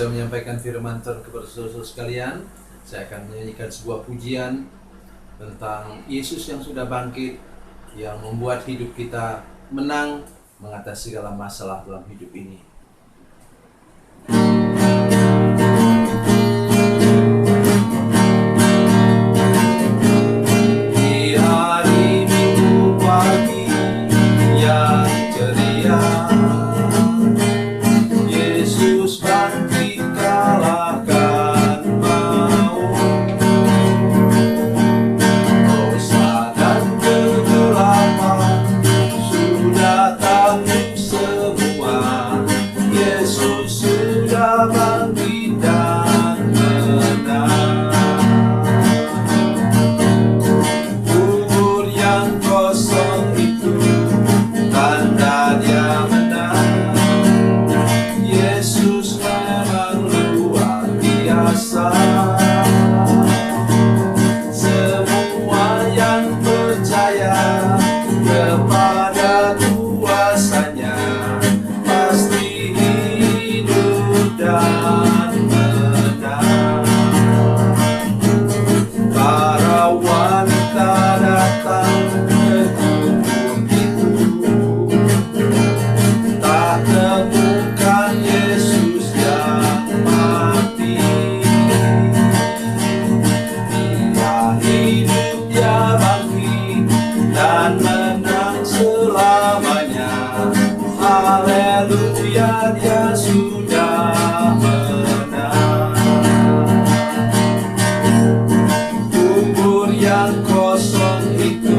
saya menyampaikan firman Tuhan kepada saudara-saudara sekalian, saya akan menyanyikan sebuah pujian tentang Yesus yang sudah bangkit, yang membuat hidup kita menang mengatasi segala masalah dalam hidup ini. Di hari Minggu pagi yang ceria, Yesus bangkit kalahkan maut. Dosa dan kegelapan sudah takluk semua. Yesus sudah bangkit dan menang. Kubur yang kosong itu tanda Dia menang. Yesus memang luar biasa. Semua yang percaya kepada kuasa-Nya pasti hidup dan menang. Para wanita datang ke kubur itu, tak temukan Yesus yang mati. Dia hidup, Dia bangkit dan menang selamanya. Haleluya, Dia sudah menang. Kubur yang kosong itu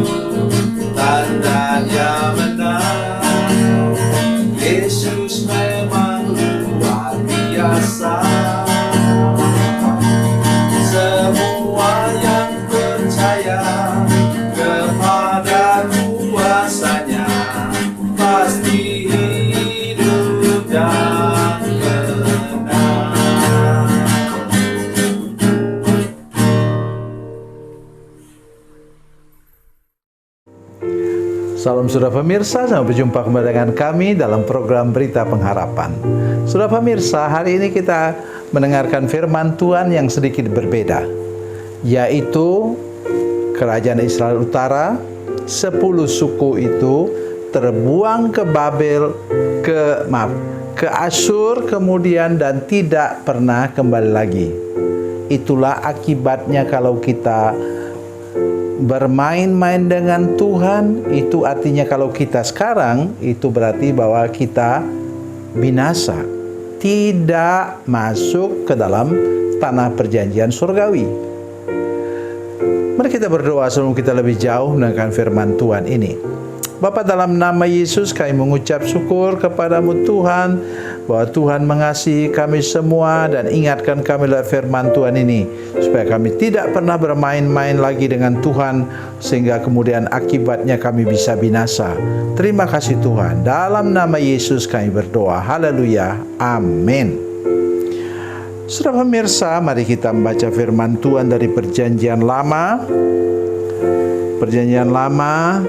tanda Dia menang. Yesus memang luar biasa. Semua yang percaya kepada kuasa-Nya pasti hidup dan menang. Salam saudara pemirsa, sampai berjumpa kembali dengan kami dalam program Berita Pengharapan. Saudara pemirsa, hari ini kita mendengarkan firman Tuhan yang sedikit berbeda, yaitu Kerajaan Israel Utara, 10 suku itu terbuang ke Babel, ke Asyur kemudian dan tidak pernah kembali lagi. Itulah akibatnya kalau kita bermain-main dengan Tuhan. Itu artinya kalau kita sekarang, itu berarti bahwa kita binasa, tidak masuk ke dalam tanah perjanjian surgawi. Mari kita berdoa sebelum kita lebih jauh mendengarkan firman Tuhan ini. Bapa, dalam nama Yesus kami mengucap syukur kepadamu Tuhan, bahwa Tuhan mengasihi kami semua dan ingatkan kami lewat firman Tuhan ini, supaya kami tidak pernah bermain-main lagi dengan Tuhan, sehingga kemudian akibatnya kami bisa binasa. Terima kasih Tuhan, dalam nama Yesus kami berdoa. Haleluya, amin. Saudara pemirsa, mari kita membaca firman Tuhan dari Perjanjian Lama. Perjanjian Lama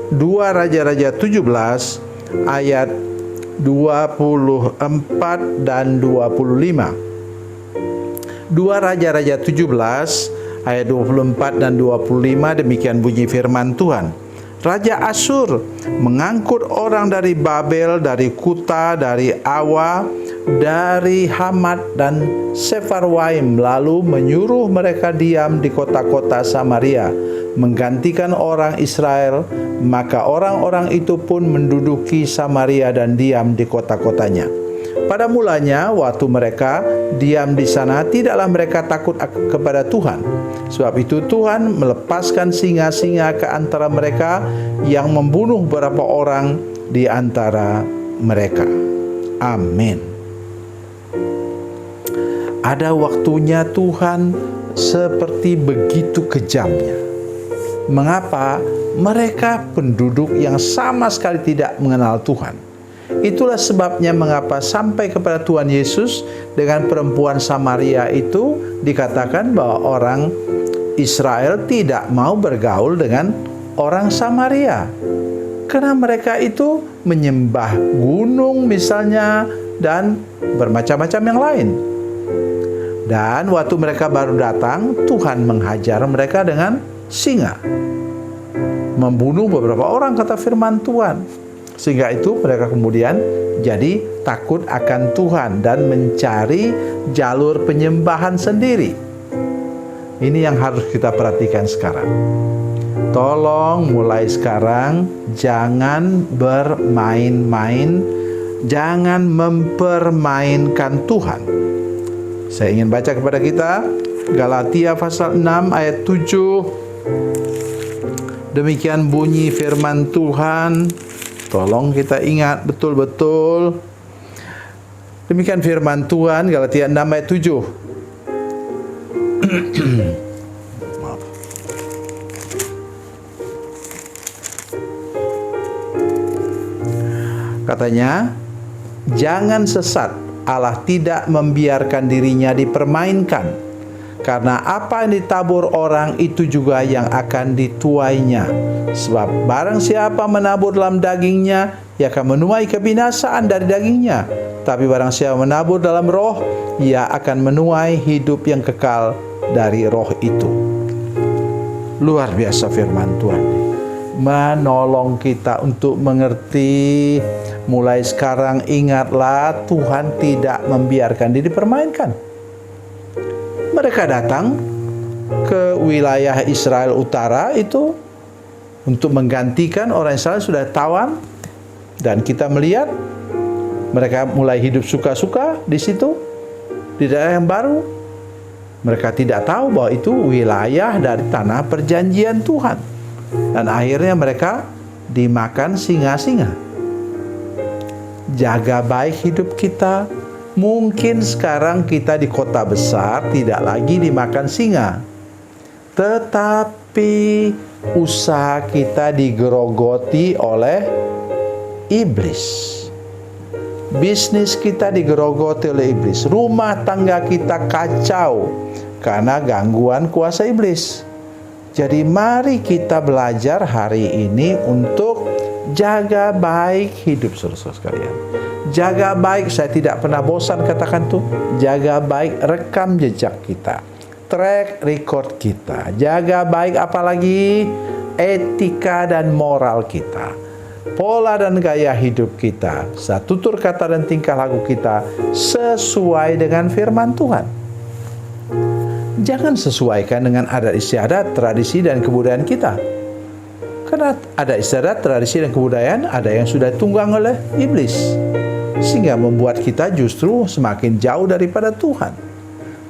2 Raja-Raja 17 ayat 24 dan 25. 2 Raja-Raja 17 ayat 24 dan 25, demikian bunyi firman Tuhan. Raja Asyur mengangkut orang dari Babel, dari Kuta, dari Awa, dari Hamat dan Sefarwaim, lalu menyuruh mereka diam di kota-kota Samaria, menggantikan orang Israel. Maka orang-orang itu pun menduduki Samaria dan diam di kota-kotanya. Pada mulanya waktu mereka diam di sana, tidaklah mereka takut kepada Tuhan. Sebab itu Tuhan melepaskan singa-singa ke antara mereka, yang membunuh beberapa orang di antara mereka. Amin. Ada waktunya Tuhan seperti begitu kejamnya. Mengapa? Mereka penduduk yang sama sekali tidak mengenal Tuhan. Itulah sebabnya mengapa sampai kepada Tuhan Yesus dengan perempuan Samaria itu dikatakan bahwa orang Israel tidak mau bergaul dengan orang Samaria. Karena mereka itu menyembah gunung misalnya dan bermacam-macam yang lain. Dan waktu mereka baru datang, Tuhan menghajar mereka dengan singa. Membunuh beberapa orang, kata firman Tuhan. Sehingga itu mereka kemudian jadi takut akan Tuhan dan mencari jalur penyembahan sendiri. Ini yang harus kita perhatikan sekarang. Tolong mulai sekarang jangan bermain-main, jangan mempermainkan Tuhan. Saya ingin baca kepada kita Galatia pasal 6 ayat 7. Demikian bunyi firman Tuhan. Tolong kita ingat betul-betul. Demikian firman Tuhan, Galatia 6 ayat 7. Maaf. Katanya, jangan sesat. Allah tidak membiarkan dirinya dipermainkan, karena apa yang ditabur orang itu juga yang akan dituainya. Sebab barang siapa menabur dalam dagingnya, ia akan menuai kebinasaan dari dagingnya. Tapi barang siapa menabur dalam roh, ia akan menuai hidup yang kekal dari roh itu. Luar biasa firman Tuhan, menolong kita untuk mengerti. Mulai sekarang ingatlah, Tuhan tidak membiarkan diri dipermainkan. Mereka datang ke wilayah Israel Utara itu untuk menggantikan orang Israel sudah tawan, dan kita melihat mereka mulai hidup suka-suka di situ, di daerah yang baru. Mereka tidak tahu bahwa itu wilayah dari tanah perjanjian Tuhan, dan akhirnya mereka dimakan singa-singa. Jaga baik hidup kita. Mungkin sekarang kita di kota besar tidak lagi dimakan singa, tetapi usaha kita digerogoti oleh iblis. Bisnis kita digerogoti oleh iblis. Rumah tangga kita kacau karena gangguan kuasa iblis. Jadi mari kita belajar hari ini untuk jaga baik hidup saudara sekalian. Jaga baik, saya tidak pernah bosan katakan tuh, jaga baik rekam jejak kita, track record kita. Jaga baik apalagi etika dan moral kita, pola dan gaya hidup kita, tutur kata dan tingkah laku kita sesuai dengan firman Tuhan. Jangan sesuaikan dengan adat istiadat, tradisi dan kebudayaan kita. Karena ada istiadat, tradisi dan kebudayaan ada yang sudah tunggang oleh iblis, sehingga membuat kita justru semakin jauh daripada Tuhan.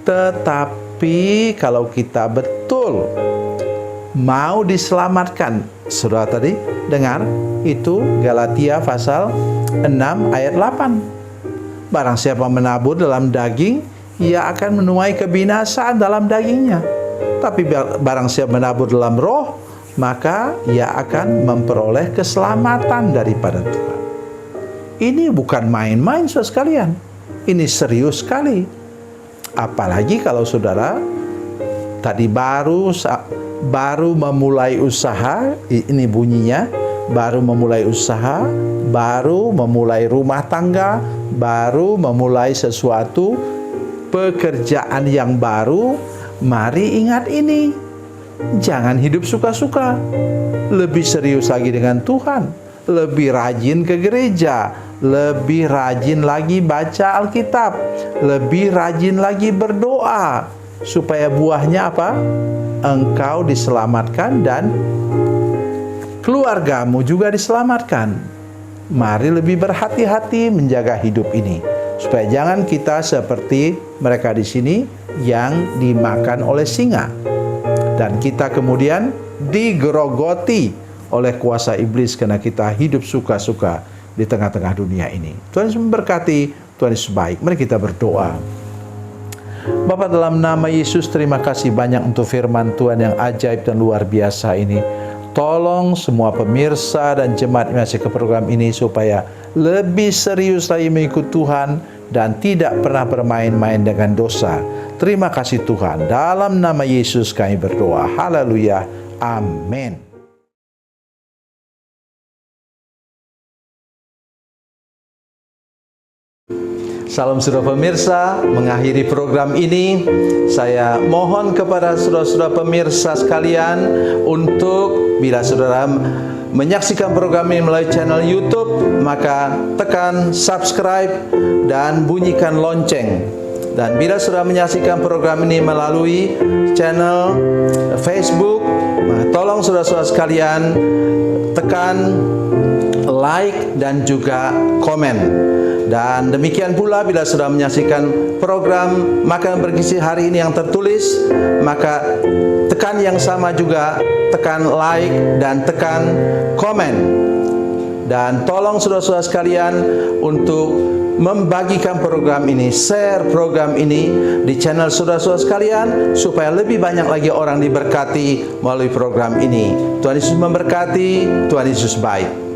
Tetapi kalau kita betul mau diselamatkan, saudara tadi dengar itu Galatia pasal 6 ayat 8. Barang siapa menabur dalam daging, ia akan menuai kebinasaan dalam dagingnya. Tapi barang siapa menabur dalam roh, maka ia akan memperoleh keselamatan daripada Tuhan. Ini bukan main-main saudara sekalian. Ini serius sekali. Apalagi kalau saudara tadi baru memulai usaha, ini bunyinya, baru memulai usaha, baru memulai rumah tangga, baru memulai sesuatu pekerjaan yang baru. Mari ingat ini. Jangan hidup suka-suka. Lebih serius lagi dengan Tuhan. Lebih rajin ke gereja. Lebih rajin lagi baca Alkitab. Lebih rajin lagi berdoa. Supaya buahnya apa? Engkau diselamatkan dan keluargamu juga diselamatkan. Mari lebih berhati-hati menjaga hidup ini. Supaya jangan kita seperti mereka di sini yang dimakan oleh singa. Dan kita kemudian digerogoti oleh kuasa iblis karena kita hidup suka-suka di tengah-tengah dunia ini. Tuhan Yesus memberkati, Tuhan Yesus baik. Mari kita berdoa. Bapa, dalam nama Yesus, terima kasih banyak untuk firman Tuhan yang ajaib dan luar biasa ini. Tolong semua pemirsa dan jemaat yang masih ke program ini supaya lebih serius lagi mengikut Tuhan dan tidak pernah bermain-main dengan dosa. Terima kasih Tuhan. Dalam nama Yesus kami berdoa. Haleluya. Amin. Salam saudara pemirsa, mengakhiri program ini saya mohon kepada saudara-saudara pemirsa sekalian untuk bila saudara menyaksikan program ini melalui channel YouTube, maka tekan subscribe dan bunyikan lonceng. Dan bila saudara menyaksikan program ini melalui channel Facebook, tolong saudara-saudara sekalian tekan like dan juga komen. Dan demikian pula bila sudah menyaksikan program Makanan Bergizi hari ini yang tertulis, maka tekan yang sama juga, tekan like dan tekan komen. Dan tolong saudara-saudara sekalian untuk membagikan program ini, share program ini di channel saudara-saudara sekalian, supaya lebih banyak lagi orang diberkati melalui program ini. Tuhan Yesus memberkati, Tuhan Yesus baik.